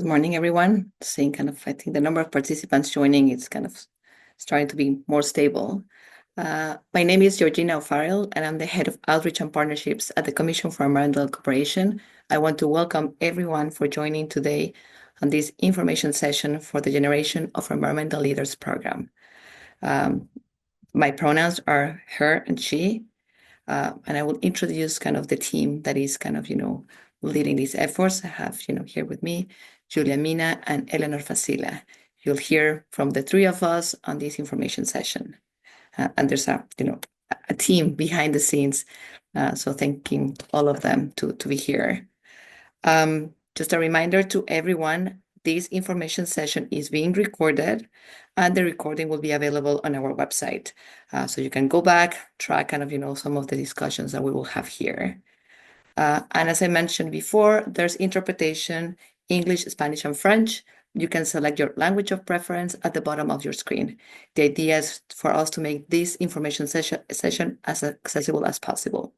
Good morning, everyone. Seeing I think the number of participants joining is starting to be more stable. My name is Georgina O'Farrell, and I'm the head of outreach and partnerships at the Commission for Environmental Cooperation. I want to welcome everyone for joining today on this information session for the Generation of Environmental Leaders program. My pronouns are her and she, and I will introduce the team that is leading these efforts. I have here with me Julia Mina and Eleanor Facila. You'll hear from the three of us on this information session, and there's a team behind the scenes. So thanking all of them to be here. Just a reminder to everyone, this information session is being recorded, and the recording will be available on our website. So you can go back, track some of the discussions that we will have here. And as I mentioned before, there's interpretation, English, Spanish, and French. You can select your language of preference at the bottom of your screen. The idea is for us to make this information session as accessible as possible.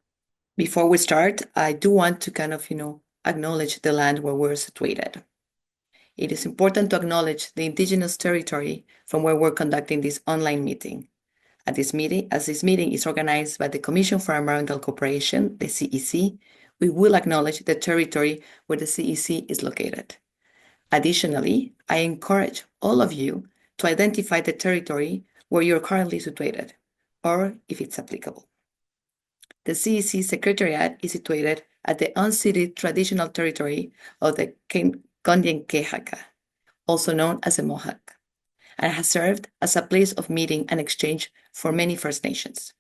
Before we start, I do want to acknowledge the land where we're situated. It is important to acknowledge the indigenous territory from where we're conducting this online meeting. As this meeting is organized by the Commission for Environmental Cooperation, the CEC, we will acknowledge the territory where the CEC is located. Additionally, I encourage all of you to identify the territory where you're currently situated, or if it's applicable. The CEC Secretariat is situated at the unceded traditional territory of the Kanien'kehá:ka, also known as the Mohawk, and has served as a place of meeting and exchange for many First Nations.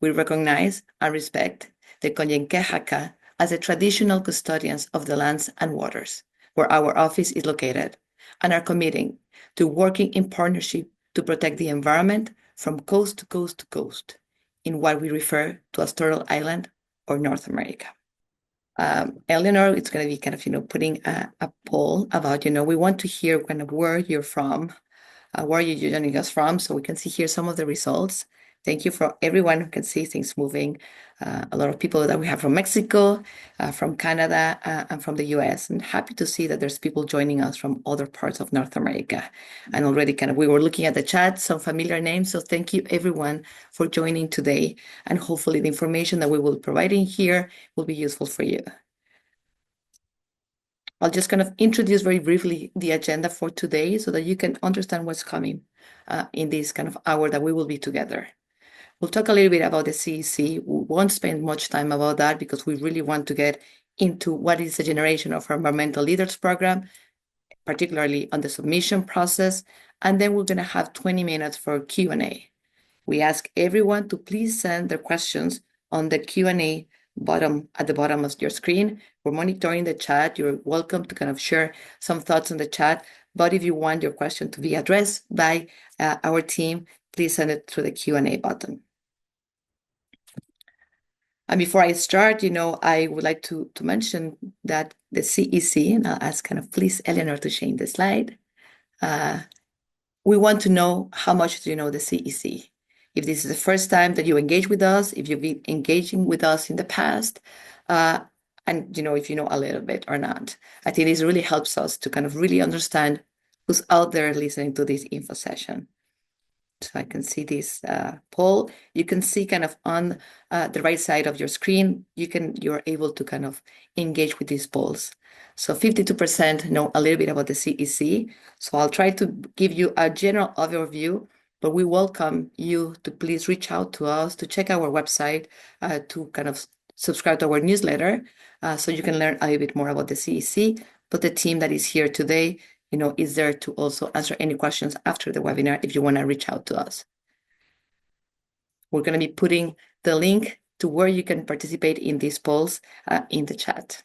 We recognize and respect the Kanien'kehá:ka as the traditional custodians of the lands and waters where our office is located, and are committing to working in partnership to protect the environment from coast to coast to coast in what we refer to as Turtle Island or North America. Eleanor, it's going to be putting a poll about, we want to hear where you're from, where are you joining us from, so we can see here some of the results. Thank you for everyone who can see things moving. A lot of people that we have from Mexico, from Canada, and from the US. And happy to see that there's people joining us from other parts of North America. And already we were looking at the chat, some familiar names. So thank you everyone for joining today. And hopefully the information that we will be providing here will be useful for you. I'll just introduce very briefly the agenda for today so that you can understand what's coming in this hour that we will be together. We'll talk a little bit about the CEC. We won't spend much time about that because we really want to get into what is the Generation of Environmental Leaders program, particularly on the submission process. And then we're going to have 20 minutes for Q&A. We ask everyone to please send their questions on the Q&A at the bottom of your screen. We're monitoring the chat. You're welcome to share some thoughts on the chat. But if you want your question to be addressed by our team, please send it through the Q&A button. And before I start, I would like to mention that the CEC, and I'll ask please Eleanor to change the slide. We want to know how much do you know the CEC. If this is the first time that you engage with us, if you've been engaging with us in the past, and if you know a little bit or not. I think this really helps us to really understand who's out there listening to this info session. So I can see this poll. You can see on the right side of your screen, you're able to engage with these polls. So 52% know a little bit about the CEC. So I'll try to give you a general overview, but we welcome you to please reach out to us, to check our website, to subscribe to our newsletter, so you can learn a little bit more about the CEC. But the team that is here today, is there to also answer any questions after the webinar if you want to reach out to us. We're going to be putting the link to where you can participate in these polls in the chat.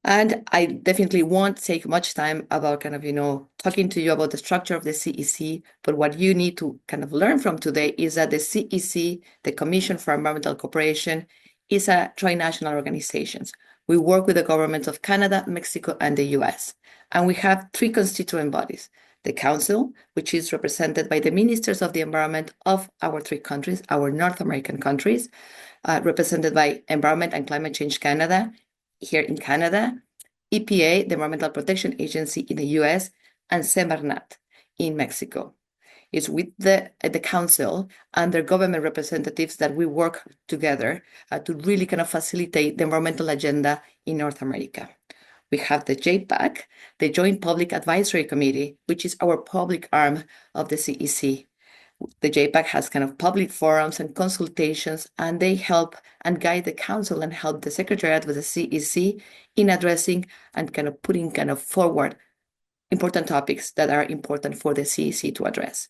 And I definitely won't take much time about talking to you about the structure of the CEC, but what you need to learn from today is that the CEC, the Commission for Environmental Cooperation, is a trinational organization. We work with the governments of Canada, Mexico, and the US. And we have three constituent bodies. The Council, which is represented by the Ministers of the Environment of our three countries, our North American countries, represented by Environment and Climate Change Canada, here in Canada, EPA, the Environmental Protection Agency in the US, and Semarnat in Mexico. It's with the council and their government representatives that we work together to really kind of facilitate the environmental agenda in North America. We have the JPAC, the Joint Public Advisory Committee, which is our public arm of the CEC. The JPAC has kind of public forums and consultations, and they help and guide the council and help the Secretariat with the CEC in addressing and kind of putting kind of forward important topics that are important for the CEC to address.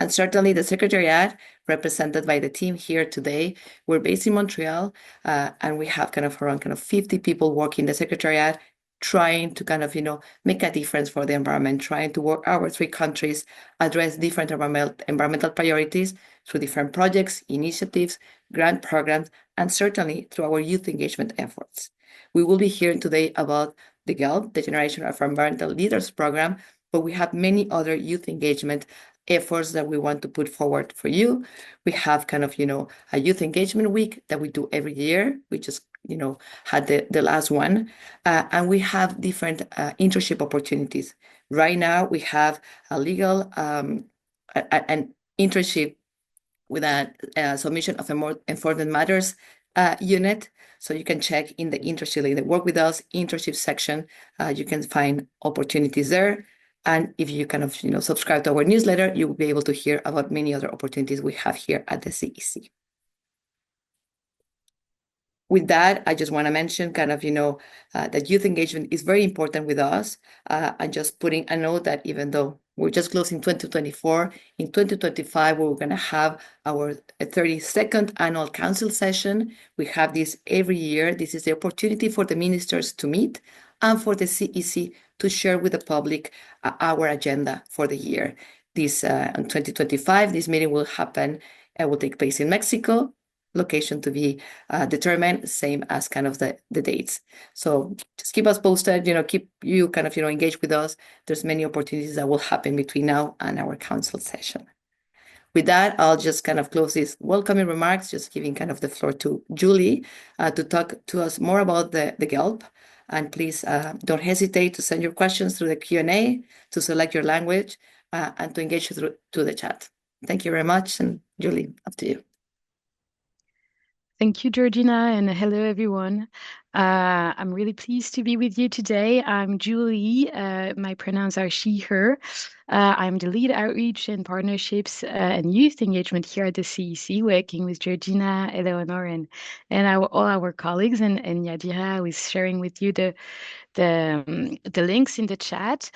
And certainly the Secretariat, represented by the team here today, we're based in Montreal, and we have kind of around kind of 50 people working the Secretariat, trying to kind of, make a difference for the environment, trying to work our three countries, address different environmental priorities through different projects, initiatives, grant programs, and certainly through our youth engagement efforts. We will be hearing today about the GELP, the Generation of Environmental Leaders program, but we have many other youth engagement efforts that we want to put forward for you. We have kind of, a youth engagement week that we do every year. We just, had the last one. And we have different internship opportunities. Right now, we have a legal an internship with a submission of enforcement matters unit. So you can check in the internship, in the work with us internship section. You can find opportunities there. And if you kind of, subscribe to our newsletter, you will be able to hear about many other opportunities we have here at the CEC. With that, I just want to mention kind of, that youth engagement is very important with us. And just putting a note that even though we're just closing 2024, in 2025, we're going to have our 32nd annual council session. We have this every year. This is the opportunity for the ministers to meet and for the CEC to share with the public our agenda for the year. This in 2025, this meeting will happen, will take place in Mexico, location to be determined, same as kind of the dates. So just keep us posted, keep you kind of, engaged with us. There's many opportunities that will happen between now and our council session. With that, I'll just kind of close these welcoming remarks, just giving kind of the floor to Julie to talk to us more about the GELP. And please don't hesitate to send your questions through the Q&A, to select your language, and to engage through the chat. Thank you very much. And Julie, up to you. Thank you, Georgina, and hello, everyone. I'm really pleased to be with you today. I'm Julie. My pronouns are she, her. I'm the lead outreach and partnerships and youth engagement here at the CEC, working with Georgina, Eleonor, and all our colleagues. And Yadira was sharing with you the links in the chat.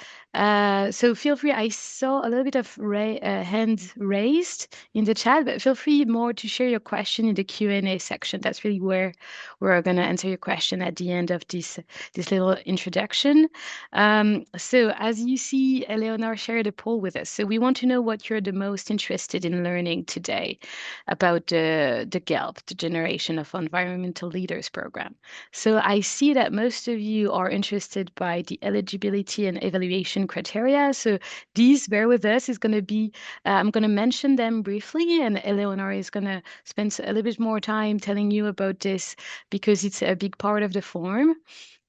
So feel free. I saw a little bit of hand raised in the chat, but feel free more to share your question in the Q&A section. That's really where we're going to answer your question at the end of this little introduction. So as you see, Eleonor shared a poll with us. So we want to know what you're the most interested in learning today about the GELP, the Generation of Environmental Leaders program. So I see that most of you are interested by the eligibility and evaluation criteria. So these, bear with us, is going to be, I'm going to mention them briefly, and Eleonor is going to spend a little bit more time telling you about this because it's a big part of the form.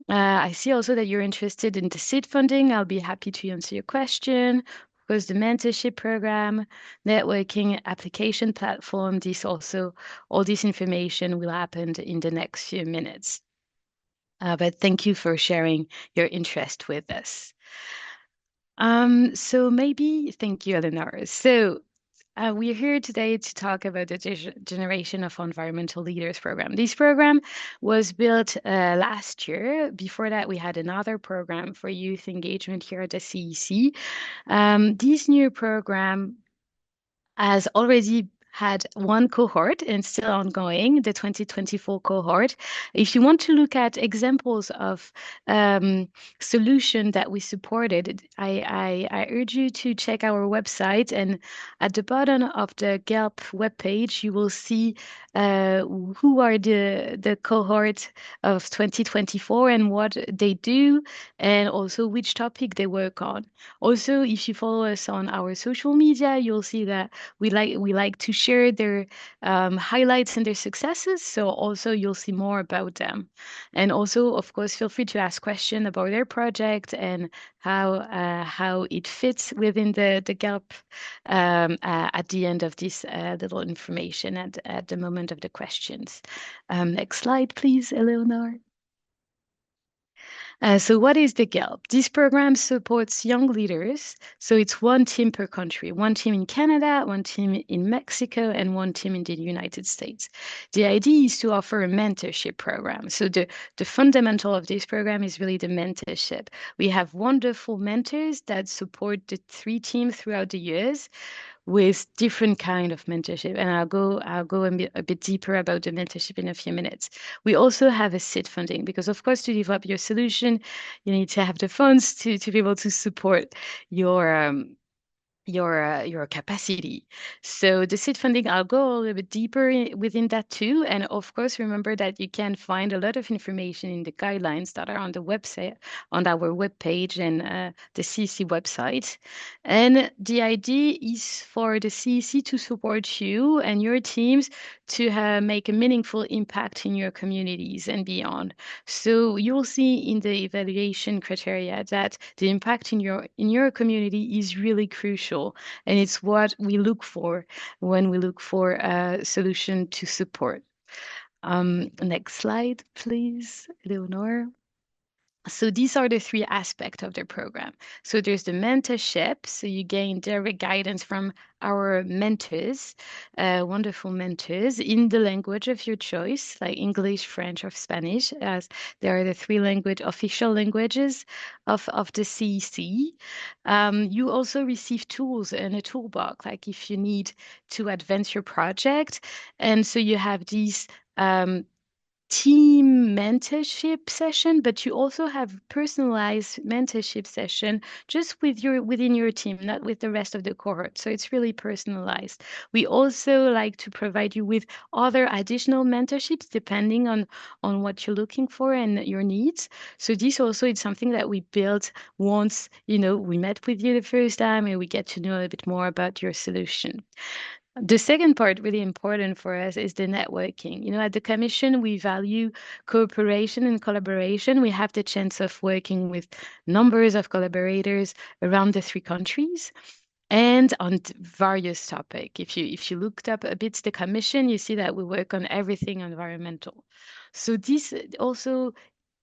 I see also that you're interested in the seed funding. I'll be happy to answer your question. Of course, the mentorship program, networking application platform, all this information will happen in the next few minutes. But thank you for sharing your interest with us. So maybe, thank you, Eleanor. So we're here today to talk about the Generation of Environmental Leaders program. This program was built last year. Before that, we had another program for youth engagement here at the CEC. This new program has already had one cohort and still ongoing, the 2024 cohort. If you want to look at examples of solution that we supported, I urge you to check our website, and at the bottom of the GELP webpage, you will see uh, who are the cohort of 2024 and what they do, and also which topic they work on. Also, if you follow us on our social media, you'll see that we like to share their highlights and their successes. So also you'll see more about them. And also, of course, feel free to ask questions about their project and how it fits within the GELP at the end of this little information at the moment of the questions. Next slide, please, Eleonore. So what is the GELP? This program supports young leaders. So it's one team per country, one team in Canada, one team in Mexico, and one team in the United States. The idea is to offer a mentorship program. So the fundamental of this program is really the mentorship. We have wonderful mentors that support the three teams throughout the years with different kind of mentorship, and I'll go a bit deeper about the mentorship in a few minutes. We also have a seed funding because, of course, to develop your solution, you need to have the funds to be able to support your your capacity. So the seed funding, I'll go a little bit deeper within that too. And of course, remember that you can find a lot of information in the guidelines that are on the website, on our webpage and the CEC website. And the idea is for the CEC to support you and your teams to make a meaningful impact in your communities and beyond. So you'll see in the evaluation criteria that the impact in your community is really crucial, and it's what we look for when we look for a solution to support. Next slide, please, Leonore. So these are the three aspects of the program. So there's the mentorship. So you gain direct guidance from our mentors, wonderful mentors in the language of your choice, like English, French, or Spanish, as they are the three official languages of the CEC. You also receive tools and a toolbox, like if you need to advance your project. And so you have these team mentorship session, but you also have personalized mentorship session just within your team, not with the rest of the cohort. So it's really personalized. We also like to provide you with other additional mentorships depending on what you're looking for and your needs. So this also is something that we built once, we met with you the first time and we get to know a little bit more about your solution. The second part, really important for us, is the networking. At the Commission, we value cooperation and collaboration. We have the chance of working with numbers of collaborators around the three countries and on various topics. If you looked up a bit the Commission, you see that we work on everything environmental. So this also,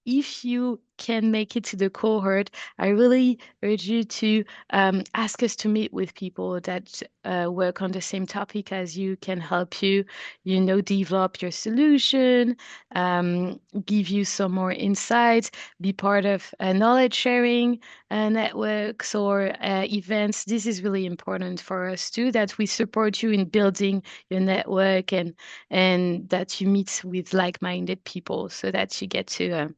if you can make it to the cohort, I really urge you to ask us to meet with people that work on the same topic as you, can help you, develop your solution, give you some more insights, be part of knowledge sharing networks or events. This is really important for us too, that we support you in building your network and that you meet with like-minded people so that you get to uh,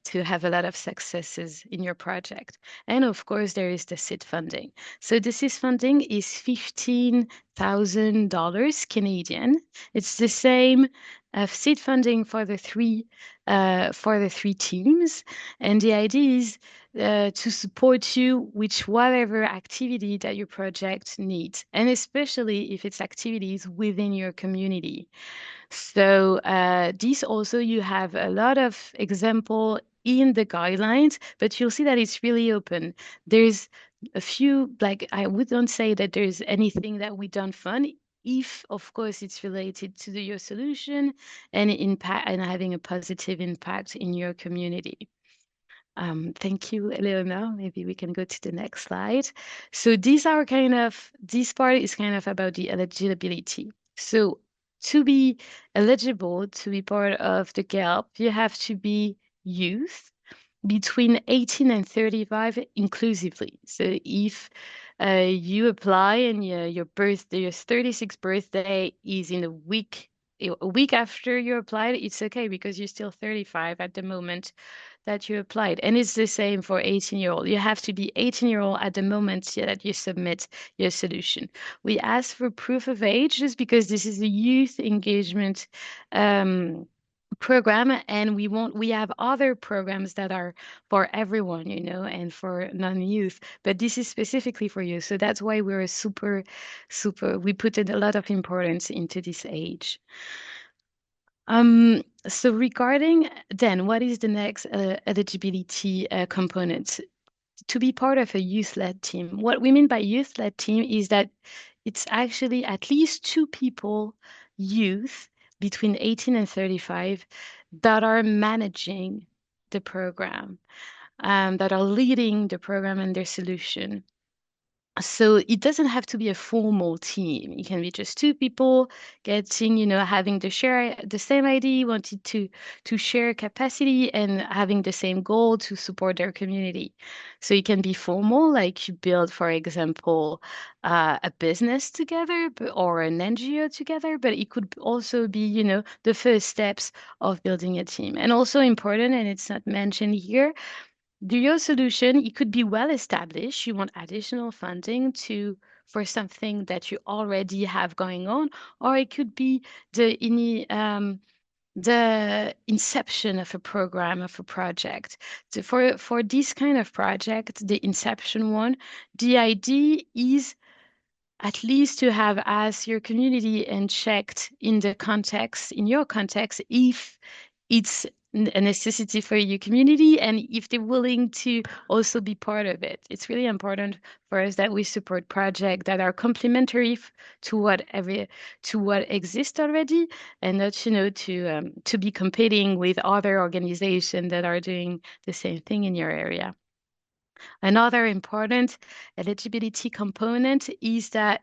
to have a lot of successes in your project. And of course, there is the seed funding. So the seed funding is $15,000 Canadian. It's the same seed funding for the three teams, and the idea is to support you with whatever activity that your project needs, and especially if it's activities within your community. So these also, you have a lot of example in the guidelines, but you'll see that it's really open. There's a few, like I wouldn't say that there's anything that we don't fund, if of course it's related to your solution and impact and having a positive impact in your community. Thank you, Eleonora. Maybe we can go to the next slide. So this part is kind of about the eligibility. So to be eligible to be part of the GELP, you have to be youth between 18 and 35 inclusively. So if you apply and your 36th birthday is in a week after you applied, it's okay because you're still 35 at the moment that you applied. And it's the same for 18-year-old. You have to be 18-year-old at the moment that you submit your solution. We ask for proof of age just because this is a youth engagement program, and we have other programs that are for everyone, and for non-youth, but this is specifically for you. So that's why we're we put in a lot of importance into this age. So regarding then, what is the next eligibility component? To be part of a youth-led team. What we mean by youth-led team is that it's actually at least two people, youth, between 18 and 35, that are managing the program, that are leading the program and their solution. So it doesn't have to be a formal team. It can be just two people getting, having the same idea, wanting to share capacity and having the same goal to support their community. So it can be formal, like you build, for example, a business together or an NGO together, but it could also be, the first steps of building a team. And also important, and it's not mentioned here, your solution, it could be well established. You want additional funding for something that you already have going on, or it could be the inception of a program, of a project. So for this kind of project, the inception one, the idea is at least to have asked your community and checked in your context, if it's a necessity for your community and if they're willing to also be part of it. It's really important for us that we support projects that are complementary to what exists already, and not, to be competing with other organizations that are doing the same thing in your area. Another important eligibility component is that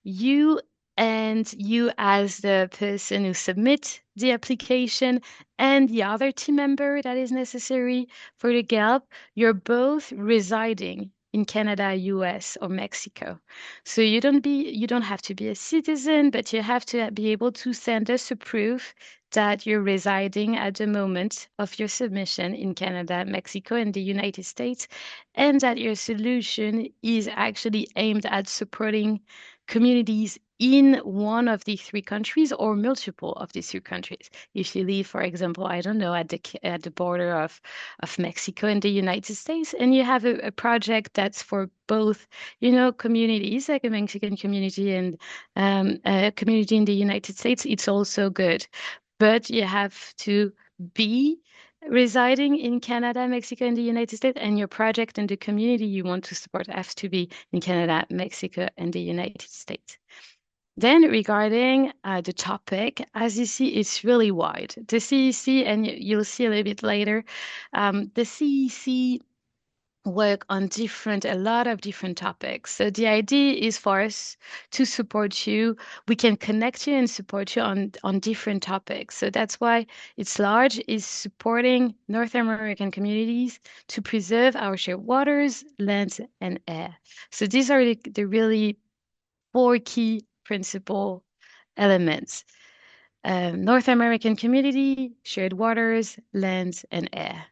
you as the person who submit the application and the other team member that is necessary for the GELP, you're both residing in Canada, US, or Mexico. So you don't have to be a citizen, but you have to be able to send us a proof that you're residing at the moment of your submission in Canada, Mexico, and the United States, and that your solution is actually aimed at supporting communities in one of the three countries or multiple of these three countries. If you live, for example, I don't know, at the border of Mexico and the United States, and you have a project that's for both, communities, like a Mexican community and a community in the United States, it's also good. But you have to be residing in Canada, Mexico, and the United States, and your project and the community you want to support have to be in Canada, Mexico, and the United States. Then regarding the topic, as you see, it's really wide. The CEC, and you'll see a little bit later, the CEC work on a lot of different topics. So the idea is for us to support you. We can connect you and support you on different topics. So that's why it's large, is supporting North American communities to preserve our shared waters, lands, and air. So these are the really four key principal elements. North American community, shared waters, lands, and air.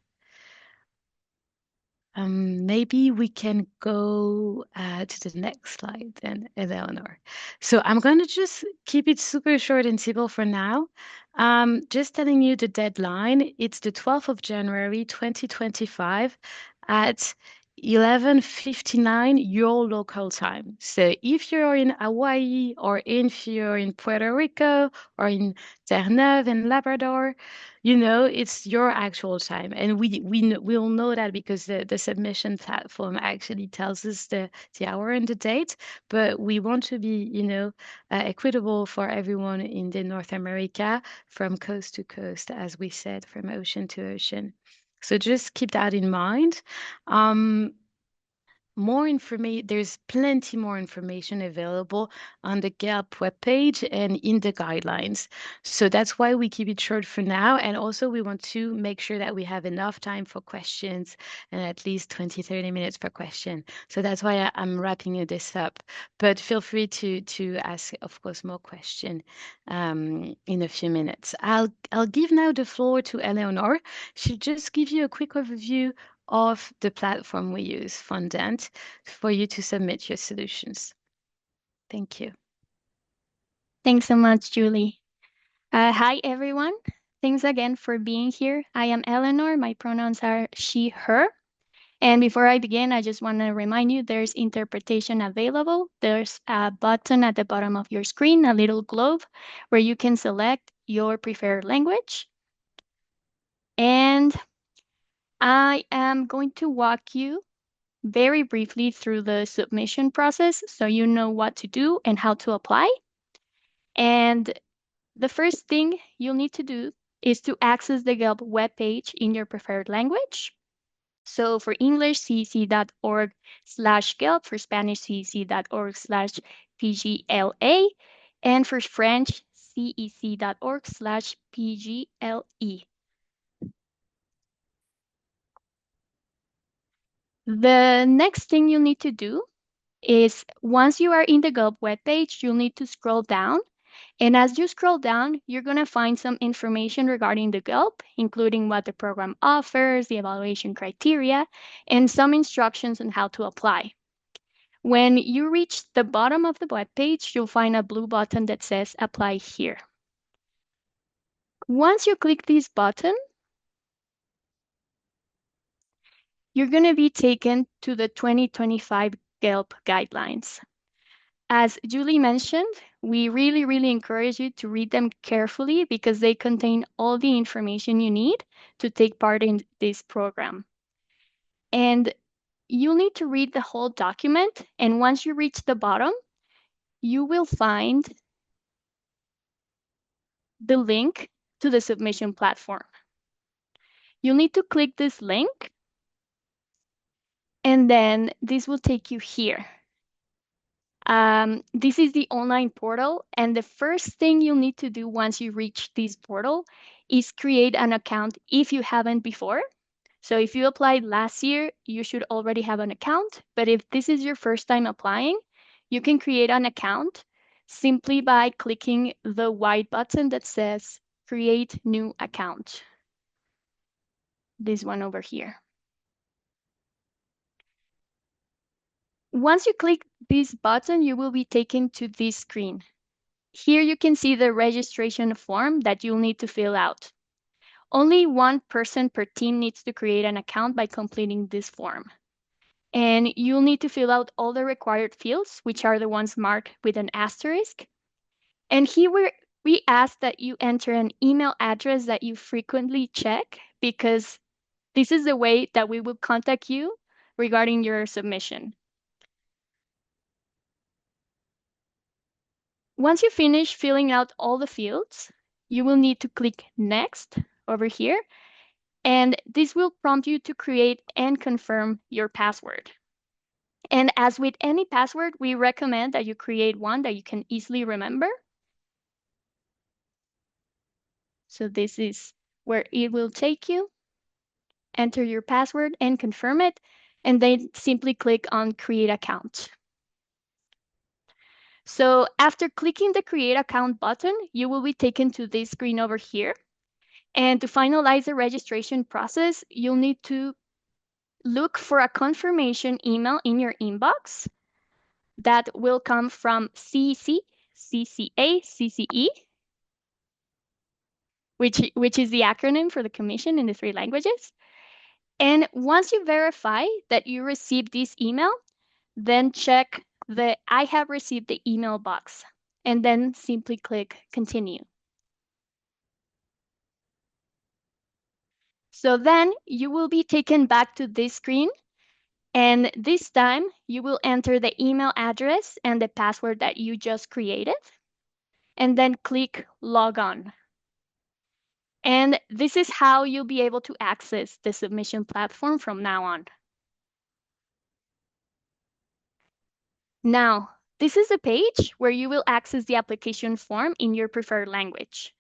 Maybe we can go to the next slide then, Eleanor. So I'm going to just keep it super short and simple for now. Just telling you the deadline. It's the 12th of January, 2025 at 11:59 your local time. So if you're in Hawaii or if you're in Puerto Rico or in Terre-Neuve and Labrador, it's your actual time. And we'll know that because the submission platform actually tells us the hour and the date, but we want to be, equitable for everyone in the North America from coast to coast, as we said, from ocean to ocean. So just keep that in mind. Um, more information. There's plenty more information available on the GELP webpage and in the guidelines. So that's why we keep it short for now. And also we want to make sure that we have enough time for questions and at least 20, 30 minutes per question. So that's why I'm wrapping this up. But feel free to ask, of course, more questions in a few minutes. I'll give now the floor to Eleanor. She'll just give you a quick overview of the platform we use, Fondant, for you to submit your solutions. Thank you. Thanks so much, Julie. Hi, everyone. Thanks again for being here. I am Eleanor. My pronouns are she, her. And before I begin, I just want to remind you there's interpretation available. There's a button at the bottom of your screen, a little globe, where you can select your preferred language. And I am going to walk you very briefly through the submission process so you know what to do and how to apply. And the first thing you'll need to do is to access the GELP webpage in your preferred language. So for English, cec.org/GELP, for Spanish, cec.org/PGLA, and for French, cec.org/PGLE. The next thing you need to do is once you are in the GELP webpage, you'll need to scroll down. And as you scroll down, you're going to find some information regarding the GELP, including what the program offers, the evaluation criteria, and some instructions on how to apply. When you reach the bottom of the webpage, you'll find a blue button that says Apply Here. Once you click this button, you're going to be taken to the 2025 GELP guidelines. As Julie mentioned, we really encourage you to read them carefully because they contain all the information you need to take part in this program. And you'll need to read the whole document. And once you reach the bottom, you will find the link to the submission platform. You'll need to click this link, and then this will take you here. This is the online portal, and the first thing you'll need to do once you reach this portal is create an account if you haven't before. So if you applied last year, you should already have an account. But if this is your first time applying, you can create an account simply by clicking the white button that says Create New Account. This one over here. Once you click this button, you will be taken to this screen. Here you can see the registration form that you'll need to fill out. Only one person per team needs to create an account by completing this form. And you'll need to fill out all the required fields, which are the ones marked with an asterisk. And here we ask that you enter an email address that you frequently check because this is the way that we will contact you regarding your submission. Once you finish filling out all the fields, you will need to click Next over here, and this will prompt you to create and confirm your password. And as with any password, we recommend that you create one that you can easily remember. So this is where it will take you. Enter your password and confirm it, and then simply click on Create Account. So after clicking the Create Account button, you will be taken to this screen over here. And to finalize the registration process, you'll need to look for a confirmation email in your inbox that will come from CEC, CCA, CCE, which is the acronym for the Commission in the 3 languages. And once you verify that you received this email, then check the I have received the email box, and then simply click Continue. So then you will be taken back to this screen, and this time you will enter the email address and the password that you just created, and then click Log On. And this is how you'll be able to access the submission platform from now on. Now, this is a page where you will access the application form in your preferred language.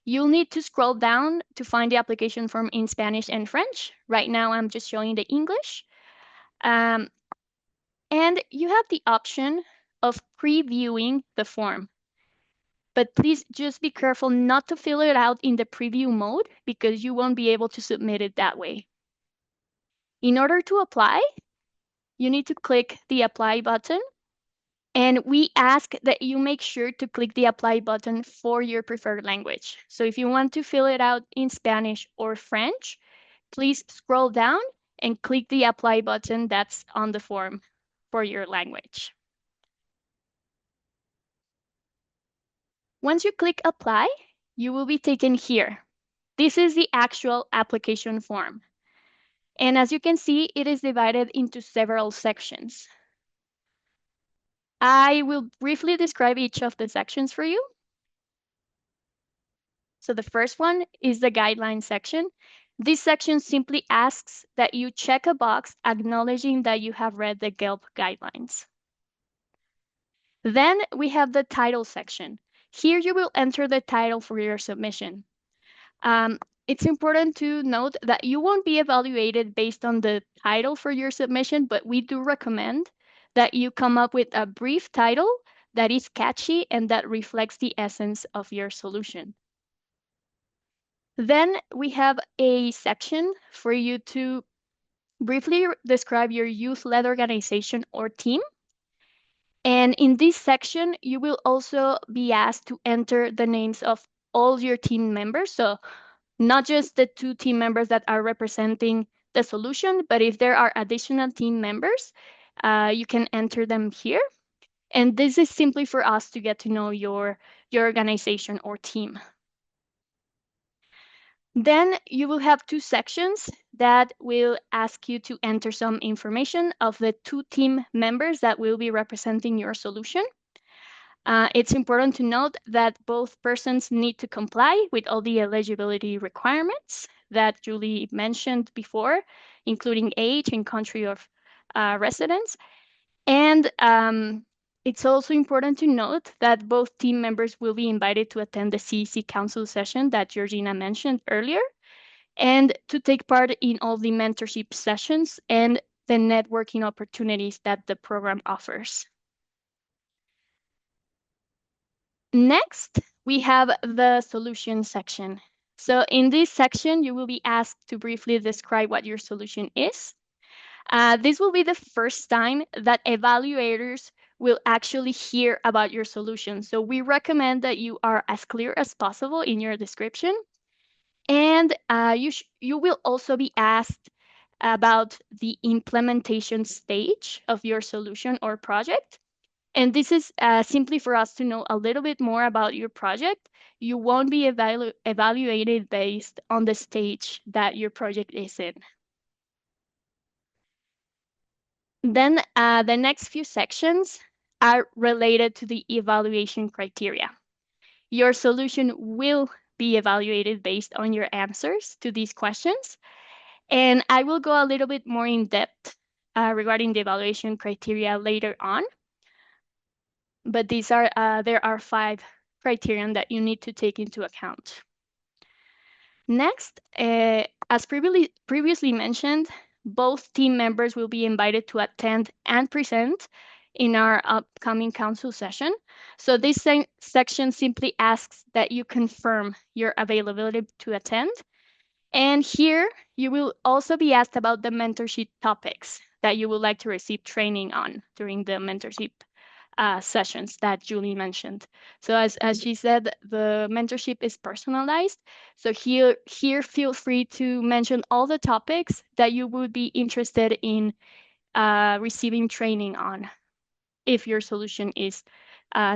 You'll need to scroll down to find the application form in Spanish and French. Right now, I'm just showing the English. And you have the option of previewing the form. But please just be careful not to fill it out in the preview mode because you won't be able to submit it that way. In order to apply, you need to click the apply button. And we ask that you make sure to click the apply button for your preferred language. So if you want to fill it out in Spanish or French, please scroll down and click the apply button that's on the form for your language. Once you click apply, you will be taken here. This is the actual application form. And as you can see, it is divided into several sections. I will briefly describe each of the sections for you. So the first one is the guidelines section. This section simply asks that you check a box acknowledging that you have read the GELP guidelines. Then we have the title section. Here you will enter the title for your submission. It's important to note that you won't be evaluated based on the title for your submission, but we do recommend that you come up with a brief title that is catchy and that reflects the essence of your solution. Then we have a section for you to briefly describe your youth-led organization or team. And in this section, you will also be asked to enter the names of all your team members. So not just the 2 team members that are representing the solution, but if there are additional team members, you can enter them here. And this is simply for us to get to know your organization or team. Then you will have 2 sections that will ask you to enter some information of the 2 team members that will be representing your solution. It's important to note that both persons need to comply with all the eligibility requirements that Julie mentioned before, including age and country of residence. And it's also important to note that both team members will be invited to attend the CEC Council session that Georgina mentioned earlier, and to take part in all the mentorship sessions and the networking opportunities that the program offers. Next, we have the solution section. So in this section, you will be asked to briefly describe what your solution is. This will be the first time that evaluators will actually hear about your solution. So we recommend that you are as clear as possible in your description. And you will also be asked about the implementation stage of your solution or project. And this is simply for us to know a little bit more about your project. You won't be evaluated based on the stage that your project is in. Then the next few sections are related to the evaluation criteria. Your solution will be evaluated based on your answers to these questions. And I will go a little bit more in depth regarding the evaluation criteria later on. But these are there are 5 criterion that you need to take into account. Next, as previously mentioned, both team members will be invited to attend and present in our upcoming council session. So this section simply asks that you confirm your availability to attend. And here you will also be asked about the mentorship topics that you would like to receive training on during the mentorship sessions that Julie mentioned. So as she said, the mentorship is personalized. So here feel free to mention all the topics that you would be interested in receiving training on if your solution is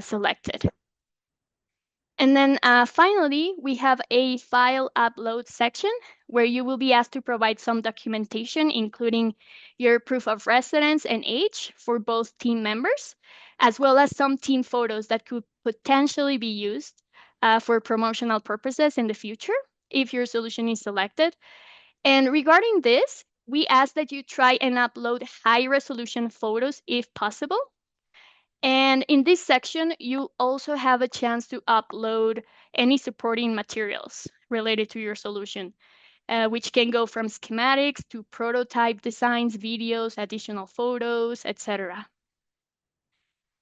selected. And then finally, we have a file upload section where you will be asked to provide some documentation, including your proof of residence and age for both team members, as well as some team photos that could potentially be used for promotional purposes in the future if your solution is selected. And regarding this, we ask that you try and upload high resolution photos if possible. And in this section, you also have a chance to upload any supporting materials related to your solution, which can go from schematics to prototype designs, videos, additional photos, etc.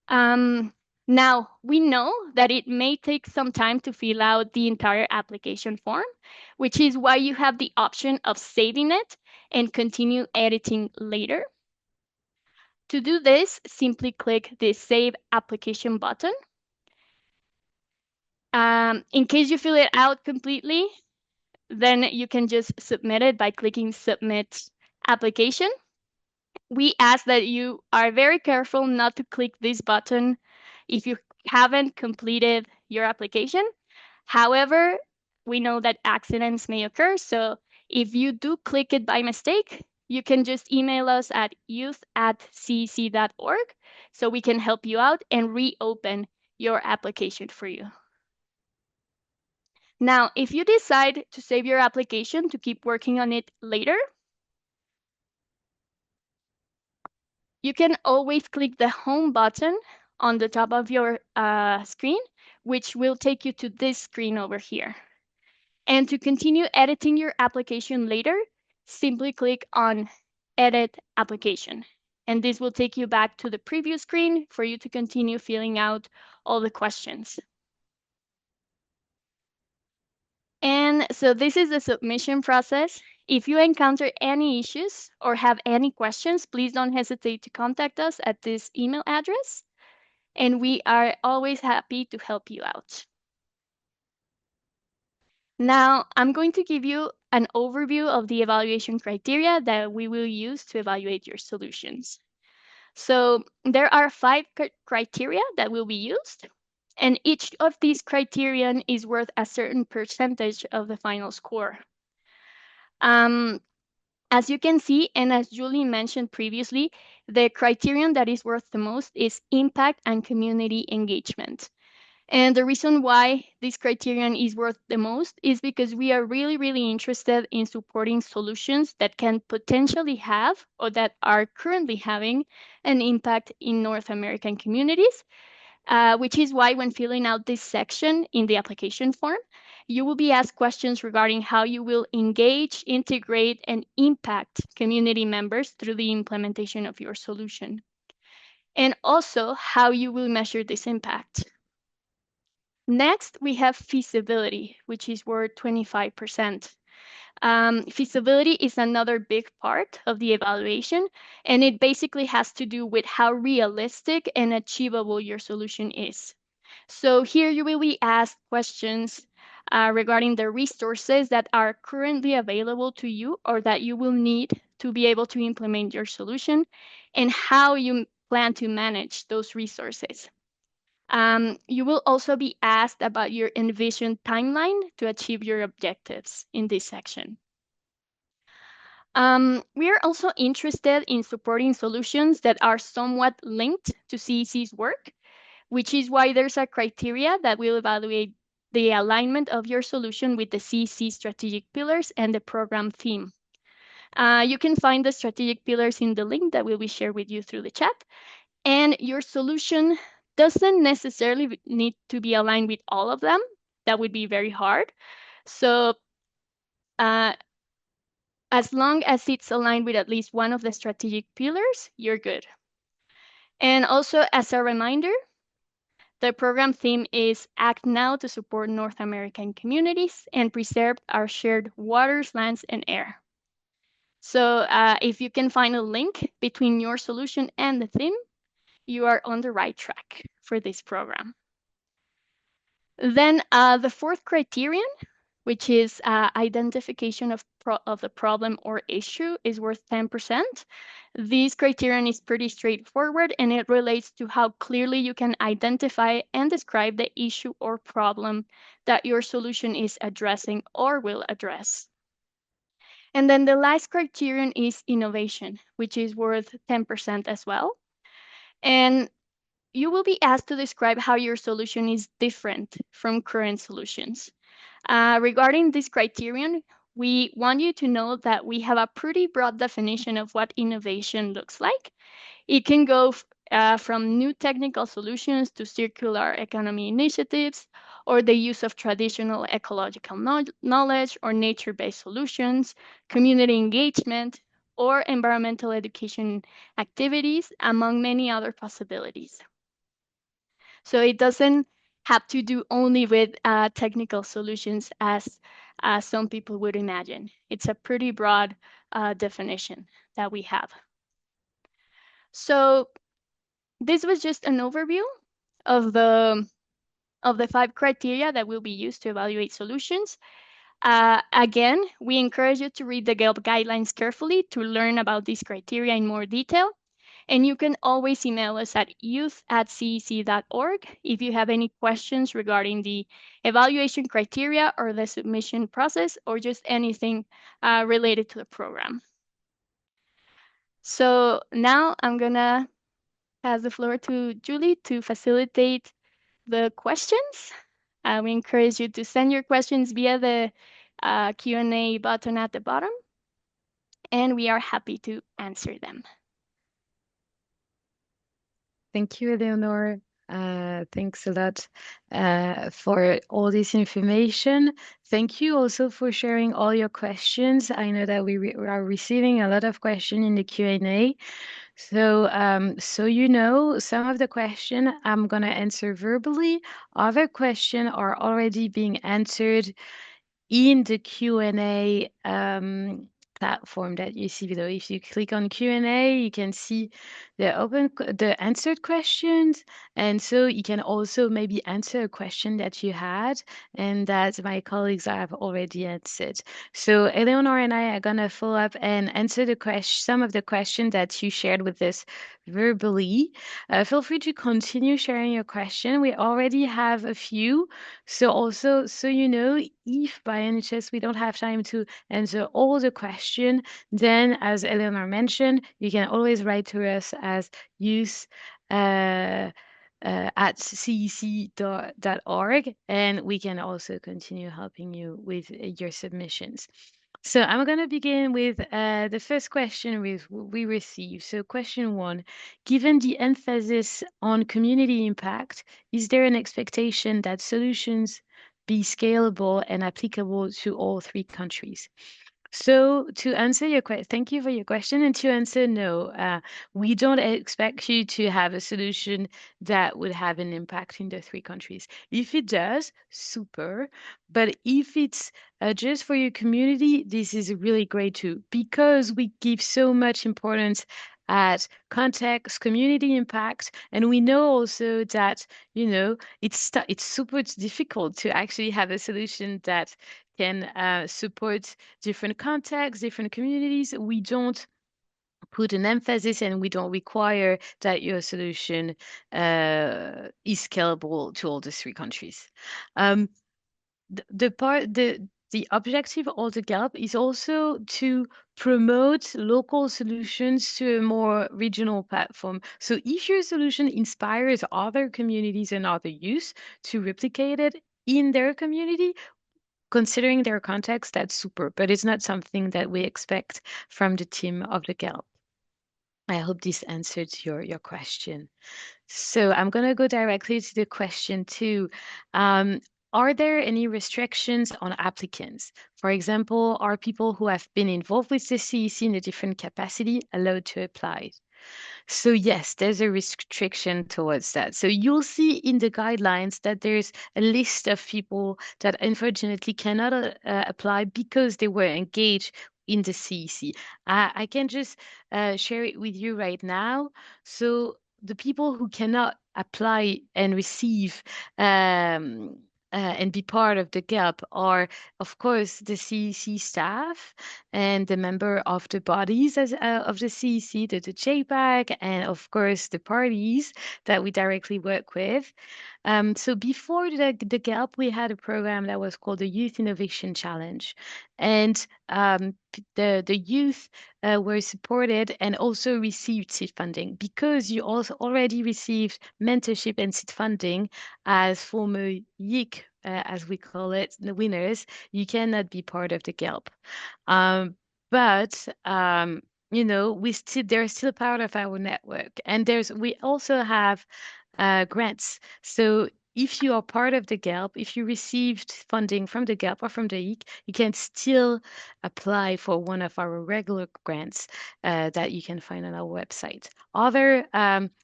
Now, we know that it may take some time to fill out the entire application form, which is why you have the option of saving it and continue editing later. To do this, simply click the Save Application button. In case you fill it out completely, then you can just submit it by clicking Submit Application. We ask that you are very careful not to click this button if you haven't completed your application. However, we know that accidents may occur, so if you do click it by mistake, you can just email us at youth@cec.org so we can help you out and reopen your application for you. Now, if you decide to save your application to keep working on it later, you can always click the Home button on the top of your screen, which will take you to this screen over here. And to continue editing your application later, simply click on Edit Application. And this will take you back to the previous screen for you to continue filling out all the questions. And so this is the submission process. If you encounter any issues or have any questions, please don't hesitate to contact us at this email address, and we are always happy to help you out. Now, I'm going to give you an overview of the evaluation criteria that we will use to evaluate your solutions. So there are 5 criteria that will be used, and each of these criterion is worth a certain percentage of the final score. As you can see, and as Julie mentioned previously, the criterion that is worth the most is impact and community engagement. And the reason why this criterion is worth the most is because we are really, really interested in supporting solutions that can potentially have or that are currently having an impact in North American communities, which is why when filling out this section in the application form, you will be asked questions regarding how you will engage, integrate, and impact community members through the implementation of your solution, and also how you will measure this impact. Next, we have feasibility, which is worth 25%. Feasibility is another big part of the evaluation, and it basically has to do with how realistic and achievable your solution is. So here you will be asked questions regarding the resources that are currently available to you or that you will need to be able to implement your solution and how you plan to manage those resources. You will also be asked about your envisioned timeline to achieve your objectives in this section. We are also interested in supporting solutions that are somewhat linked to CEC's work, which is why there's a criteria that will evaluate the alignment of your solution with the CEC strategic pillars and the program theme. You can find the strategic pillars in the link that will be shared with you through the chat. And your solution doesn't necessarily need to be aligned with all of them. That would be very hard. So as long as it's aligned with at least one of the strategic pillars, you're good. And also, as a reminder, the program theme is Act Now to support North American communities and preserve our shared waters, lands, and air. So if you can find a link between your solution and the theme, you are on the right track for this program. Then the 4th criterion, which is identification of the problem or issue, is worth 10%. This criterion is pretty straightforward, and it relates to how clearly you can identify and describe the issue or problem that your solution is addressing or will address. And then the last criterion is innovation, which is worth 10% as well. And you will be asked to describe how your solution is different from current solutions. Regarding this criterion, we want you to know that we have a pretty broad definition of what innovation looks like. It can go from new technical solutions to circular economy initiatives, or the use of traditional ecological knowledge or nature-based solutions, community engagement, or environmental education activities, among many other possibilities. So it doesn't have to do only with technical solutions as some people would imagine. It's a pretty broad definition that we have. So this was just an overview of the 5 criteria that will be used to evaluate solutions. Again, we encourage you to read the GELP guidelines carefully to learn about these criteria in more detail. And you can always email us at youth@cec.org if you have any questions regarding the evaluation criteria or the submission process or just anything related to the program. So now I'm going to pass the floor to Julie to facilitate the questions. We encourage you to send your questions via the Q&A button at the bottom, and we are happy to answer them. Thank you, Eleonore. Thanks a lot for all this information. Thank you also for sharing all your questions. I know that we are receiving a lot of questions in the Q&A. So, you know, some of the question I'm gonna answer verbally. Other questions are already being answered in the Q&A platform that you see below. If you click on Q&A, you can see the answered questions, and so you can also maybe answer a question that you had and that my colleagues have already answered. So Eleonore and I are gonna follow up and answer some of the questions that you shared with us verbally. Feel free to continue sharing your question. We already have a few. So also, so you know, if by any chance we don't have time to answer all the question, then as Eleanor mentioned, you can always write to us as youth at cec.org, and we can also continue helping you with your submissions. So I'm going to begin with the first question we received. So question 1, given the emphasis on community impact, is there an expectation that solutions be scalable and applicable to all 3 countries? So to answer your question, thank you for your question. And to answer, no, we don't expect you to have a solution that would have an impact in the 3 countries. If it does, super. But if it's just for your community, this is really great too, because we give so much importance at context, community impact, and we know also that, you know, it's super difficult to actually have a solution that can support different contexts, different communities. We don't put an emphasis and we don't require that your solution is scalable to all the 3 countries. The objective of the GELP is also to promote local solutions to a more regional platform. So if your solution inspires other communities and other youth to replicate it in their community, considering their context, that's super, but it's not something that we expect from the team of the GELP. I hope this answered your question. So I'm going to go directly to the question 2. Are there any restrictions on applicants? For example, are people who have been involved with the CEC in a different capacity allowed to apply? So yes, there's a restriction towards that. So you'll see in the guidelines that there's a list of people that unfortunately cannot apply because they were engaged in the CEC. I can just share it with you right now. So the people who cannot apply and receive and be part of the GELP are, of course, the CEC staff and the member of the bodies of the CEC, the JPAC, and of course the parties that we directly work with. So before the GELP, we had a program that was called the Youth Innovation Challenge, and the youth were supported and also received seed funding because you also already received mentorship and seed funding as former YIC, as we call it, the winners. You cannot be part of the GELP. But they're still part of our network. And we also have grants. So if you are part of the GELP, if you received funding from the GELP or from the EEC, you can still apply for one of our regular grants that you can find on our website. Other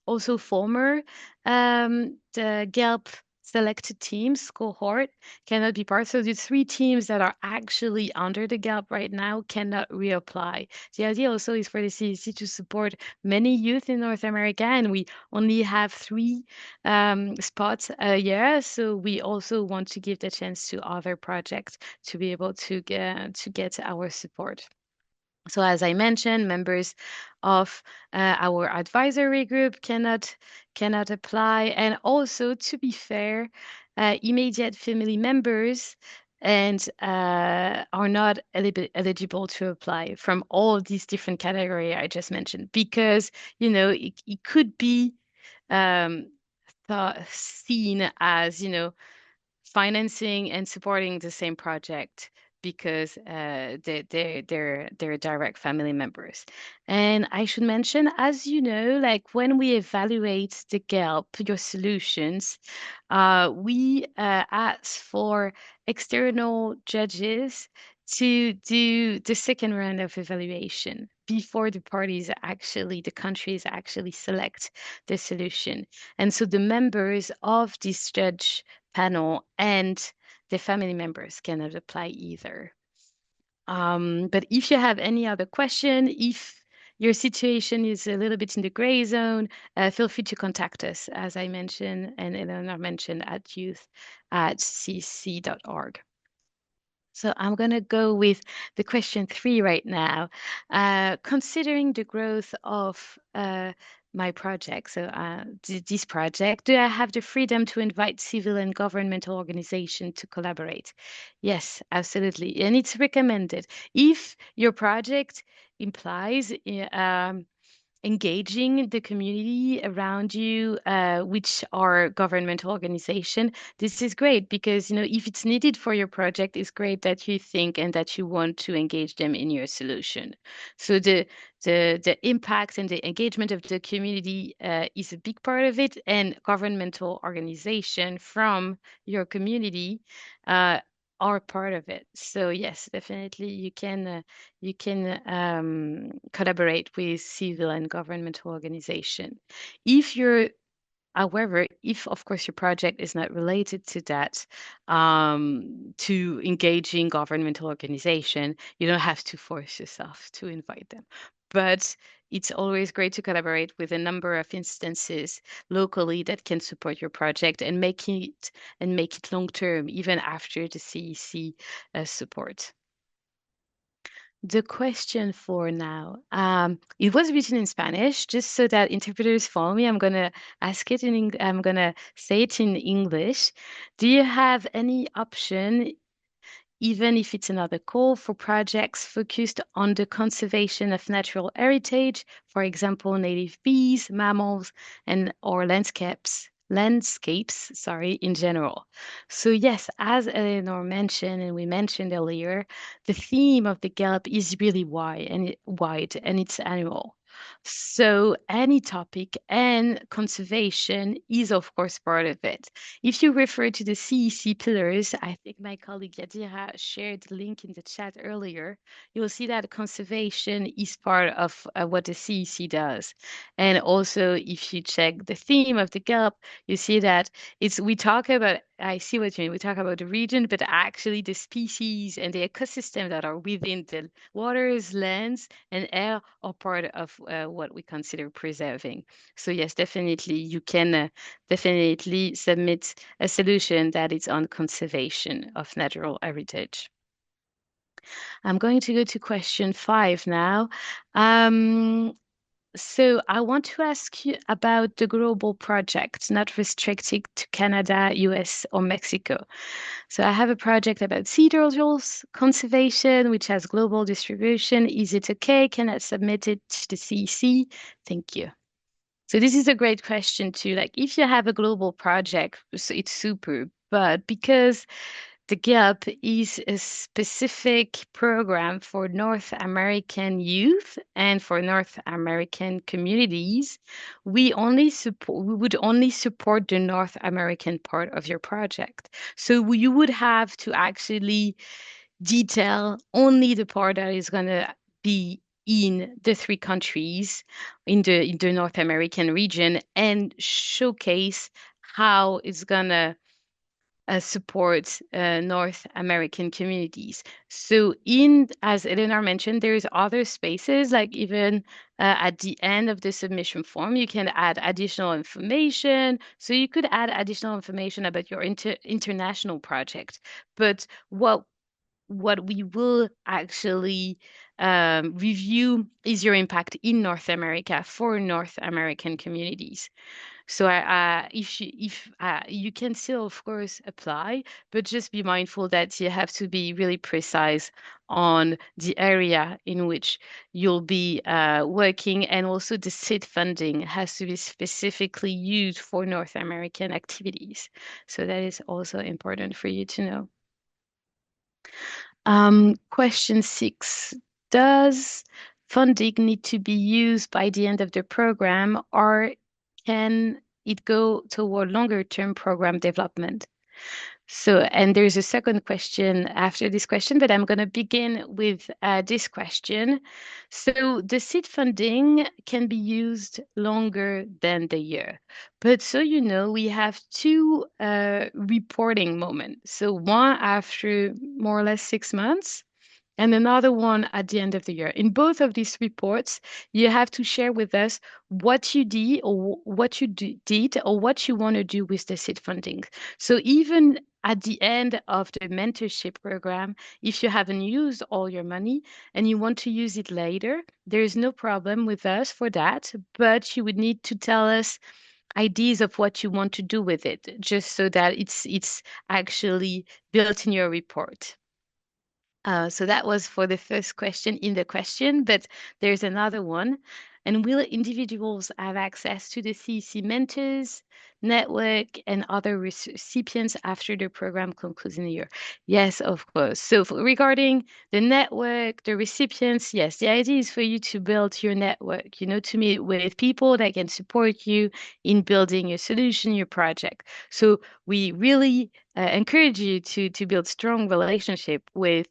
also former the GELP selected teams cohort cannot be part. So the 3 teams that are actually under the GELP right now cannot reapply. The idea also is for the CEC to support many youth in North America, and we only have 3 spots a year. So we also want to give the chance to other projects to be able to get our support. So as I mentioned, members of our advisory group cannot apply. And also, to be fair, immediate family members and are not eligible to apply from all of these different categories I just mentioned, because, it could be um, seen as, financing and supporting the same project because they're direct family members. And I should mention, as you know, like when we evaluate the GELP, your solutions, we ask for external judges to do the second round of evaluation before the countries actually select the solution. And so the members of this judge panel and the family members cannot apply either. But if you have any other question, if your situation is a little bit in the gray zone, feel free to contact us, as I mentioned and Eleanor mentioned, at youth@cc.org. So I'm going to go with the question 3 right now. Considering the growth of my project, so this project, do I have the freedom to invite civil and governmental organizations to collaborate? Yes, absolutely. And it's recommended. If your project implies engaging the community around you, which are governmental organization, this is great because, if it's needed for your project, it's great that you think and that you want to engage them in your solution. So the impact and the engagement of the community is a big part of it, and governmental organization from your community are part of it. So yes, definitely you can collaborate with civil and governmental organization. However, if of course your project is not related to that, to engaging governmental organization, you don't have to force yourself to invite them. But it's always great to collaborate with a number of instances locally that can support your project and make it long term, even after the CEC support. The question for now, it was written in Spanish, just so that interpreters follow me. I'm gonna I'm gonna say it in English. Do you have any option, even if it's another call, for projects focused on the conservation of natural heritage, for example, native bees, mammals, and or landscapes, sorry, in general? So yes, as Eleanor mentioned and we mentioned earlier, the theme of the GELP is really wide and it's annual. So any topic and conservation is of course part of it. If you refer to the CEC pillars, I think my colleague Yadira shared the link in the chat earlier, you will see that conservation is part of what the CEC does. And also, if you check the theme of the GELP, you see that I see what you mean. We talk about the region, but actually the species and the ecosystem that are within the waters, lands, and air are part of what we consider preserving. So yes, definitely you can definitely submit a solution that is on conservation of natural heritage. I'm going to go to question 5 now. So I want to ask you about the global project, not restricted to Canada, US, or Mexico. So I have a project about sea turtles conservation, which has global distribution. Is it okay? Can I submit it to the CEC? Thank you. So this is a great question too. Like if you have a global project, so it's super, but because The GELP is a specific program for North American youth and for North American communities. We would only support the North American part of your project. So you would have to actually detail only the part that is going to be in the three countries in the North American region and showcase how it's going to support North American communities. So as Eleanor mentioned, there's other spaces, like even at the end of the submission form, you can add additional information. So you could add additional information about your international project. But what we will actually review is your impact in North America for North American communities. So if you can still, of course, apply, but just be mindful that you have to be really precise on the area in which you'll be working, and also the seed funding has to be specifically used for North American activities. So that is also important for you to know. Question 6. Does funding need to be used by the end of the program, or can it go toward longer term program development? So, and there's a second question after this question, but I'm going to begin with this question. So, the seed funding can be used longer than the year. But so you know, we have two reporting moments. So, one after more or less 6 months, and another one at the end of the year. In both of these reports, you have to share with us what you did or what you want to do with the seed funding. So even at the end of the mentorship program, if you haven't used all your money and you want to use it later, there is no problem with us for that, but you would need to tell us ideas of what you want to do with it, just so that it's actually built in your report. So that was for the first question in the question, but there's another one. And will individuals have access to the CEC mentors, network, and other recipients after the program concludes in a year? Yes, of course. So regarding the network, the recipients, yes, the idea is for you to build your network, to meet with people that can support you in building your solution, your project. So we really encourage you to build strong relationship with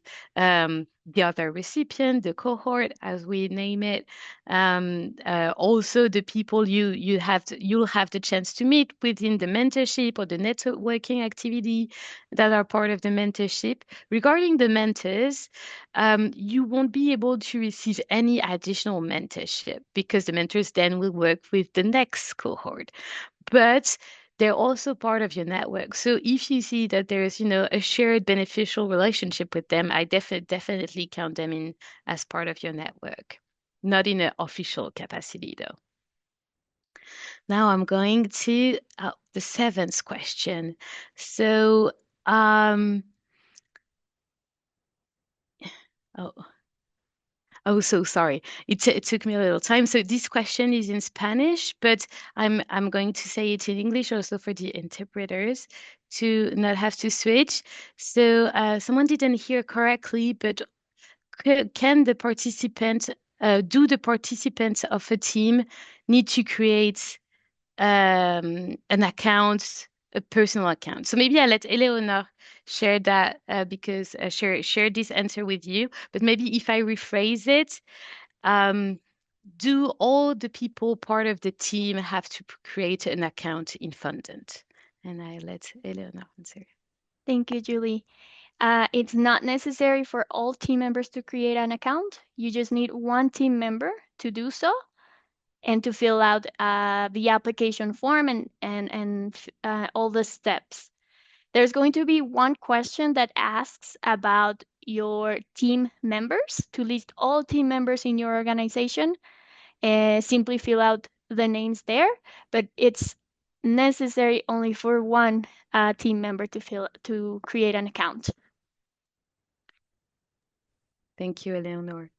the other recipient, the cohort, as we name it. Also, the people you'll have the chance to meet within the mentorship or the networking activity that are part of the mentorship. Regarding the mentors, you won't be able to receive any additional mentorship because the mentors then will work with the next cohort. But they're also part of your network. So if you see that there's, a shared beneficial relationship with them, I definitely count them in as part of your network, not in an official capacity though. Now I'm going to the seventh question. So, oh, Oh, so sorry. It took me a little time. So this question is in Spanish, but I'm going to say it in English also for the interpreters to not have to switch. So someone didn't hear correctly, but can the participant do the participants of a team need to create an account, a personal account? So maybe I let Eleonore share that because share this answer with you. But maybe if I rephrase it, um, do all the people part of the team have to create an account in Fundant? And I let Eleonore answer. Thank you, Julie. It's not necessary for all team members to create an account. You just need one team member to do so and to fill out the application form and all the steps. There's going to be one question that asks about your team members, to list all team members in your organization. Simply fill out the names there, but it's necessary only for one team member to create an account. Thank you, Eleonore.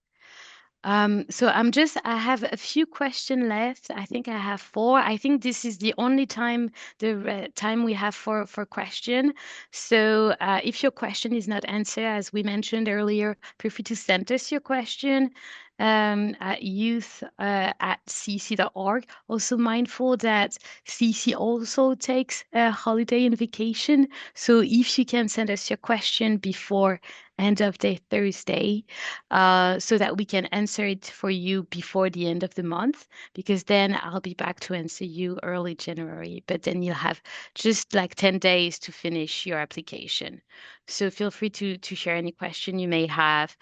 So I have a few questions left. I think I have four. I think this is the only time, the time we have for question. So if your question is not answered, as we mentioned earlier, feel free to send us your question at youth@cc.org. Also mindful that CC also takes a holiday and vacation. So if you can send us your question before end of day Thursday, so that we can answer it for you before the end of the month, because then I'll be back to answer you early January. But then you'll have just like 10 days to finish your application. So feel free to share any question you may have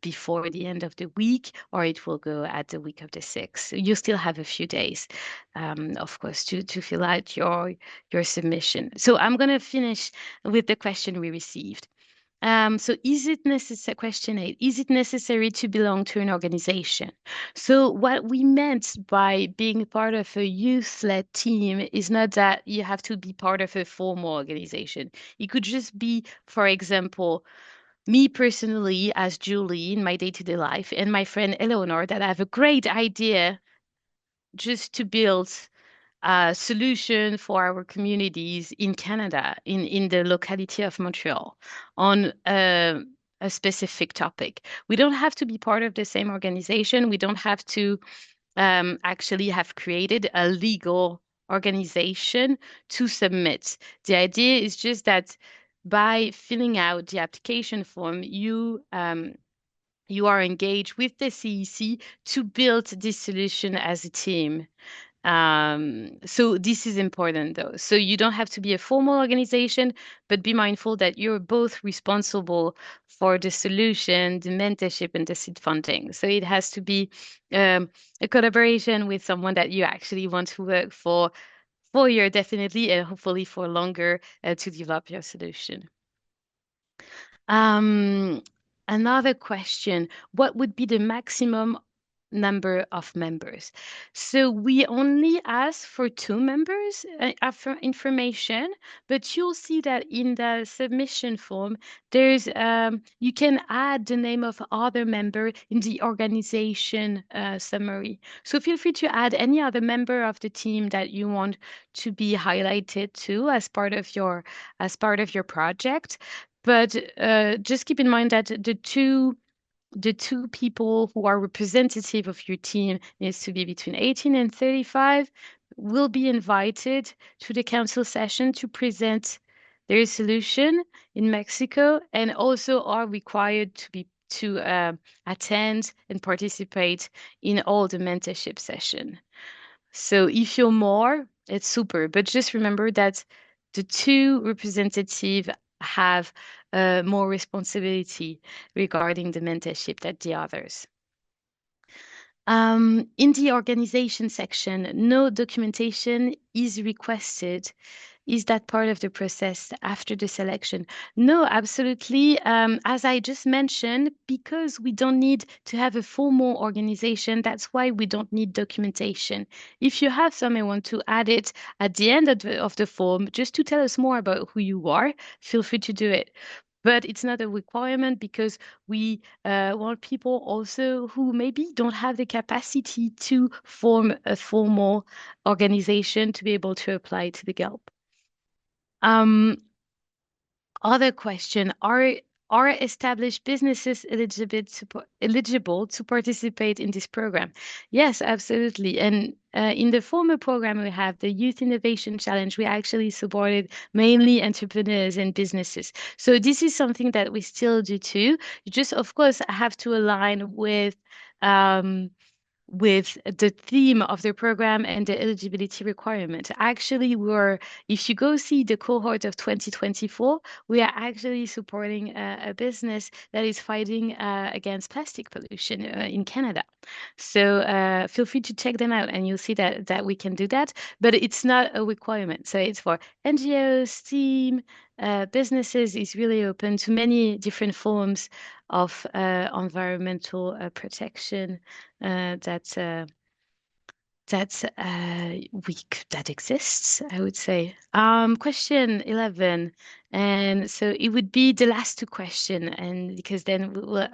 before the end of the week, or it will go at the week of the 6th. You still have a few days, of course, to fill out your submission. So I'm going to finish with the question we received. So is it necessary, question 8, is it necessary to belong to an organization? So what we meant by being part of a youth-led team is not that you have to be part of a formal organization. It could just be, for example, me personally as Julie in my day-to-day life and my friend Eleanor that have a great idea just to build solution for our communities in Canada, in the locality of Montreal, on a specific topic. We don't have to be part of the same organization. We don't have to actually have created a legal organization to submit. The idea is just that by filling out the application form, you are engaged with the CEC to build this solution as a team. So this is important though. So you don't have to be a formal organization, but be mindful that you're both responsible for the solution, the mentorship, and the seed funding. So it has to be a collaboration with someone that you actually want to work for a year, definitely, and hopefully for longer to develop your solution. Um, Another question, what would be the maximum number of members? So we only ask for 2 members for information, but you'll see that in the submission form, there's you can add the name of other member in the organization summary. So feel free to add any other member of the team that you want to be highlighted to as part of your project. But just keep in mind that the two people who are representative of your team needs to be between 18 and 35 will be invited to the council session to present their solution in Mexico, and also are required to attend and participate in all the mentorship session. So if you're more, it's super. But just remember that the two representatives have more responsibility regarding the mentorship than the others. In the organization section, no documentation is requested. Is that part of the process after the selection? No, absolutely. As I just mentioned, because we don't need to have a formal organization, that's why we don't need documentation. If you have someone want to add it at the end of the form, just to tell us more about who you are, feel free to do it. But it's not a requirement because we want people also who maybe don't have the capacity to form a formal organization to be able to apply to the GELP. Other question, are established businesses eligible to participate in this program? Yes, absolutely. And in the former program, we have the Youth Innovation Challenge. We actually supported mainly entrepreneurs and businesses. So this is something that we still do too. You just, of course, have to align with the theme of the program and the eligibility requirement. Actually, if you go see the cohort of 2024, we are actually supporting a business that is fighting against plastic pollution in Canada. So feel free to check them out and you'll see that we can do that, but it's not a requirement. So it's for NGOs, team, businesses. Is really open to many different forms of environmental protection that that exists, I would say. Question 11. And so it would be the last two questions, and because then we will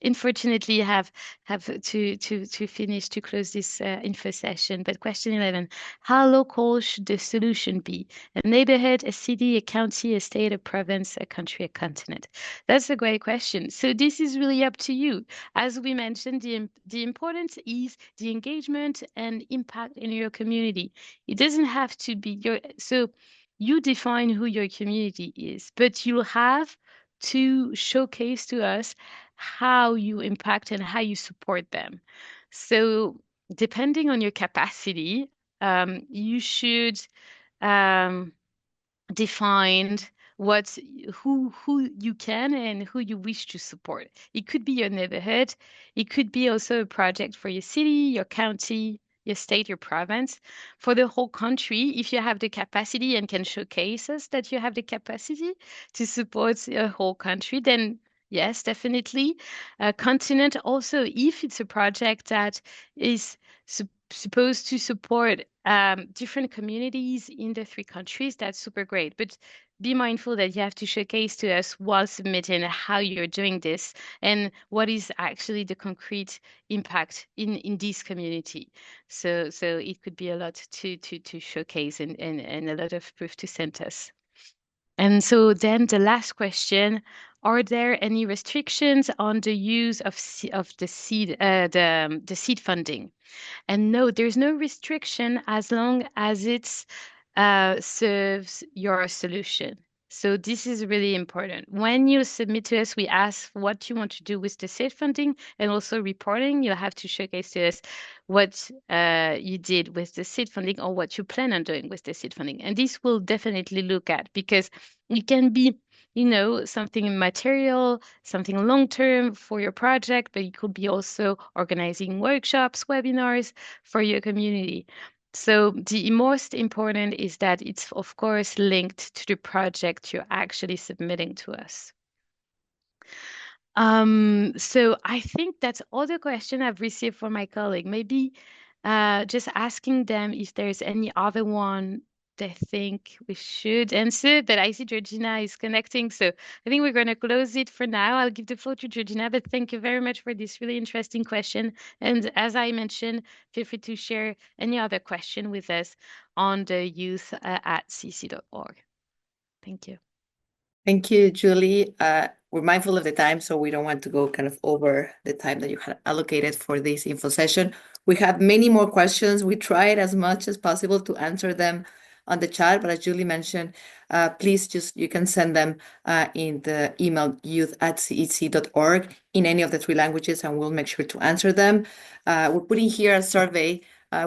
unfortunately have to finish to close this info session. But question 11: how local should the solution be? A neighborhood, a city, a county, a state, a province, a country, a continent? That's a great question. So this is really up to you. As we mentioned, the importance is the engagement and impact in your community. It doesn't have to be your so. You define who your community is, but you have to showcase to us how you impact and how you support them. So, depending on your capacity, you should um, defined what who you can and who you wish to support. It could be your neighborhood. It could be also a project for your city, your county, your state, your province. For the whole country, if you have the capacity and can showcase us that you have the capacity to support a whole country, then yes, definitely. A continent also, if it's a project that is supposed to support different communities in the three countries, that's super great. But be mindful that you have to showcase to us while submitting how you're doing this and what is actually the concrete impact in this community. So it could be a lot to showcase and a lot of proof to send us. And so then the last question, are there any restrictions on the use of the seed funding? And no, there's no restriction as long as it serves your solution. So this is really important. When you submit to us, we ask what you want to do with the seed funding and also reporting. You'll have to showcase to us what you did with the seed funding or what you plan on doing with the seed funding. And this will definitely look at because it can be something material, something long term for your project, but it could be also organizing workshops, webinars for your community. So the most important is that it's, of course, linked to the project you're actually submitting to us. So I think that's all the question I've received from my colleague. Maybe just asking them if there's any other one they think we should answer, but I see Georgina is connecting, so I think we're going to close it for now. I'll give the floor to Georgina, but thank you very much for this really interesting question. And as I mentioned, feel free to share any other question with us on the youth at cc.org. Thank you. Thank you, Julie. We're mindful of the time, so we don't want to go kind of over the time that you had allocated for this info session. We have many more questions. We tried as much as possible to answer them on the chat, but as Julie mentioned, please you can send them in the email youth@cec.org in any of the three languages, and we'll make sure to answer them. We're putting here a survey.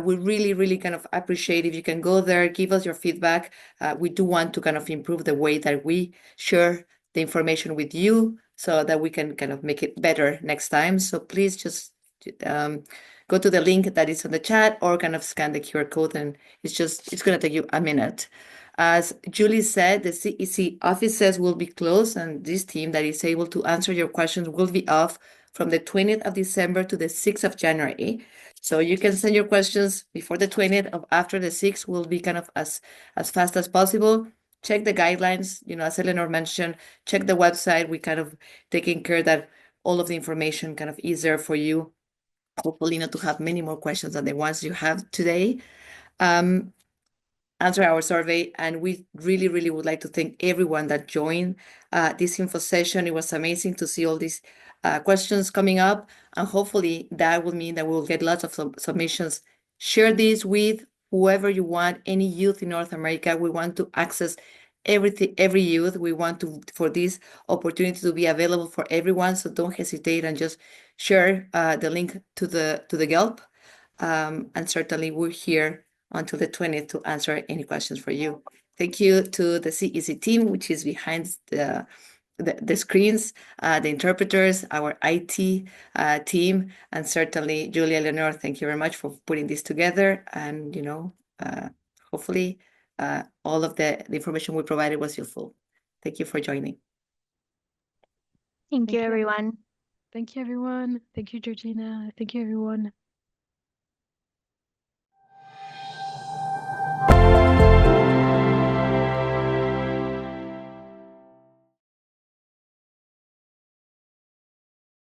We really, really kind of appreciate if you can go there, give us your feedback. We do want to kind of improve the way that we share the information with you so that we can kind of make it better next time. So please just go to the link that is on the chat or kind of scan the QR code, and it's going to take you a minute. As Julie said, the CEC offices will be closed, and this team that is able to answer your questions will be off from the 20th of December to the 6th of January. So you can send your questions before the 20th or after the 6th. Will be kind of as fast as possible. Check the guidelines, as Eleanor mentioned, check the website. We kind of taking care that all of the information kind of is there for you. Hopefully not to have many more questions than the ones you have today. Answer our survey, and we really, really would like to thank everyone that joined this info session. It was amazing to see all these questions coming up, and hopefully that will mean that we'll get lots of submissions. Share this with whoever you want, any youth in North America. We want to access every youth. We want for this opportunity to be available for everyone. So don't hesitate and just share the link to the GELP. And certainly we're here until the 20th to answer any questions for you. Thank you to the CEC team, which is behind the screens, the interpreters, our IT team, and certainly Julia Leonor. Thank you very much for putting this together. And, hopefully all of the information we provided was useful. Thank you for joining. Thank you, everyone. Thank you, everyone. Thank you, Georgina. Thank you, everyone.